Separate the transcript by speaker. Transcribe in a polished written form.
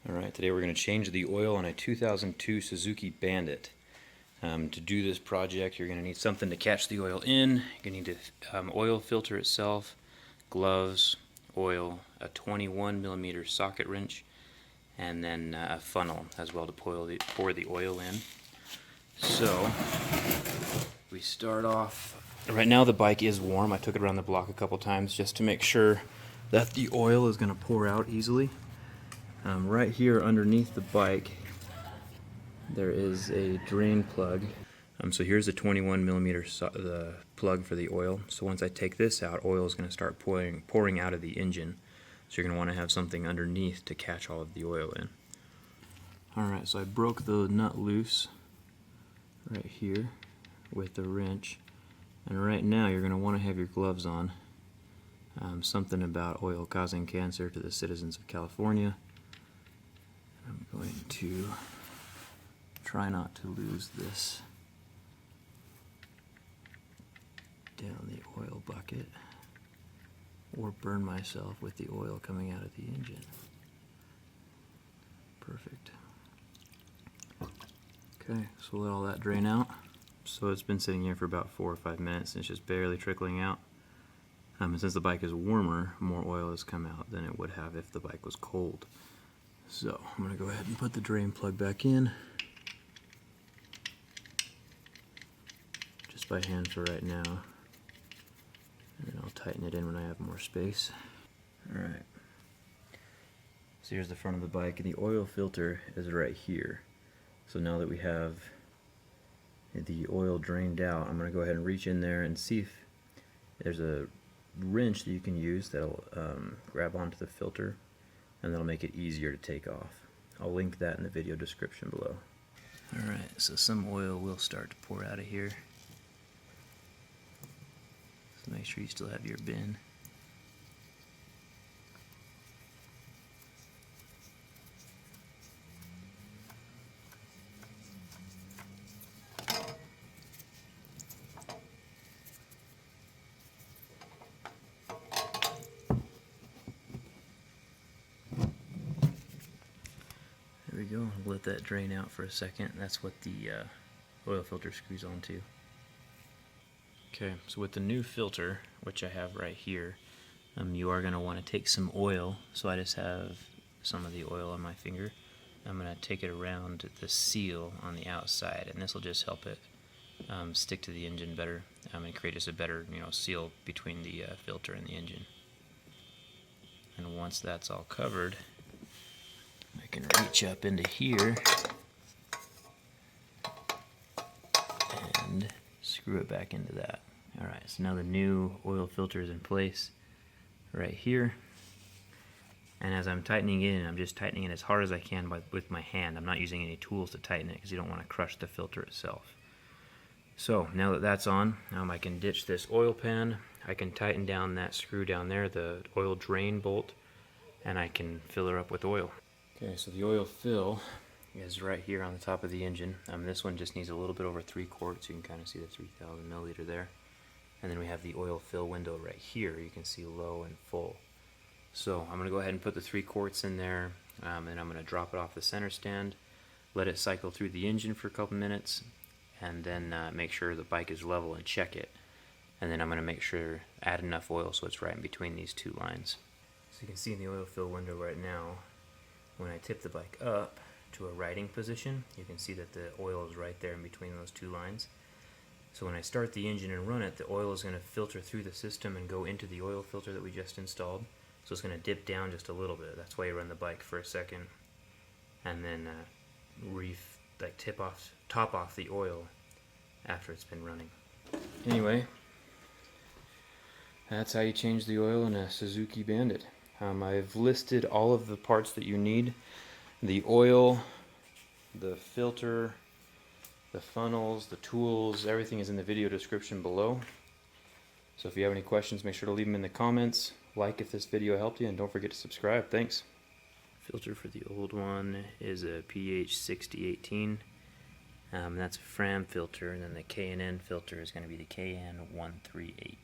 Speaker 1: Alright, today we're going to change the oil on a 2002 Suzuki Bandit. To do this project, you're going to need something to catch the oil in. You're going to need an oil filter itself, gloves, oil, a 21mm socket wrench, and then a funnel as well to pour the oil in. So, we start off. Right now the bike is warm. I took it around the block a couple times just to make sure that the oil is going to pour out easily. Right here underneath the bike there is a drain plug. So here's the 21mm plug for the oil. So once I take this out, oil is going to start pouring out of the engine. So you're going to want to have something underneath to catch all of the oil in. Alright, so I broke the nut loose right here with the wrench. And right now you're going to want to have your gloves on. Something about oil causing cancer to the citizens of California. I'm going to try not to lose this down the oil bucket or burn myself with the oil coming out of the engine. Perfect. Okay, so we'll let all that drain out. So it's been sitting here for about 4 or 5 minutes and it's just barely trickling out. And since the bike is warmer, more oil has come out than it would have if the bike was cold. So I'm going to go ahead and put the drain plug back in, just by hand for right now, and then I'll tighten it in when I have more space. Alright, so here's the front of the bike, and the oil filter is right here. So now that we have the oil drained out, I'm going to go ahead and reach in there and see if there's a wrench that you can use that'll grab onto the filter, and that'll make it easier to take off. I'll link that in the video description below. Alright, so some oil will start to pour out of here. So make sure you still have your bin. There we go. I'll let that drain out for a second. That's what the oil filter screws onto. Okay, so with the new filter, which I have right here, you are going to want to take some oil. So I just have some of the oil on my finger. I'm going to take it around the seal on the outside, and this will just help it stick to the engine better and create just a better, seal between the filter and the engine. And once that's all covered, I can reach up into here and screw it back into that. Alright, so now the new oil filter is in place right here. And as I'm tightening it in, I'm just tightening it as hard as I can with my hand. I'm not using any tools to tighten it because you don't want to crush the filter itself. So now that that's on, I can ditch this oil pan. I can tighten down that screw down there, the oil drain bolt, and I can fill her up with oil. Okay, so the oil fill is right here on the top of the engine. This one just needs a little bit over 3 quarts. You can kind of see the 3,000 milliliter there. And then we have the oil fill window right here. You can see low and full. So I'm going to go ahead and put the 3 quarts in there, and I'm going to drop it off the center stand, let it cycle through the engine for a couple minutes, and then make sure the bike is level and check it. And then I'm going to make sure, add enough oil so it's right in between these 2 lines. So you can see in the oil fill window right now, when I tip the bike up to a riding position, you can see that the oil is right there in between those 2 lines. So when I start the engine and run it, the oil is going to filter through the system and go into the oil filter that we just installed. So it's going to dip down just a little bit. That's why you run the bike for a second and then top off the oil after it's been running. Anyway, that's how you change the oil in a Suzuki Bandit. I've listed all of the parts that you need. The oil, the filter, the funnels, the tools, everything is in the video description below. So if you have any questions, make sure to leave them in the comments. Like if this video helped you, and don't forget to subscribe. Thanks. Filter for the old one is a pH 6018. That's a Fram filter, and then the K&N filter is going to be the KN138.